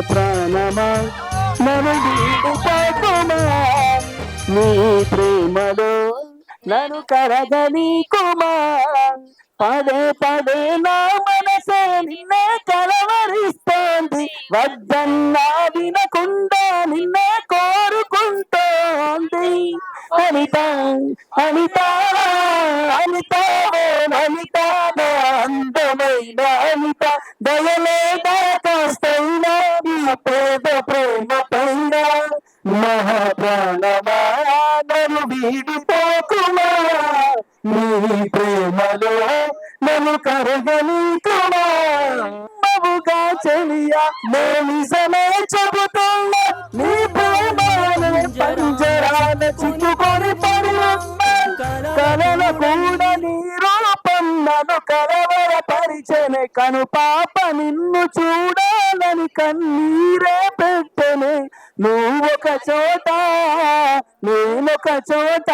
ప్రాణమా నన్ను వీడిపోకుమా, నీ ప్రేమలో నన్ను కరగనీకుమా. పదే పదే నా మనసే నిన్నే కలవరిస్తోంది, వద్దన్నా వినకుండా నిన్నే కోరుకుంటోంది. అనిత అనిత అనిత అనిత నా అందమైన అనిత, దయలేదా కాస్తైనా నీ పేద ప్రేమ పైన. మహాప్రాణమా నన్ను వీడిపోకుమా, నీ ప్రేమలో నన్ను కరగనీకుమా. మవుగా చెలియా నే నిజమే చెబుతున్నా, నీ ప్రేమనే పంజరాన చిక్కుకొని పడి ఉన్నా. కలల కూడా నీ రూపం నన్ను కలవరపరిచెనే, కను పాప నిన్ను చూడాలని కన్నీరే పెట్టెనే. నువ్వొక చోట నేనొక చోట,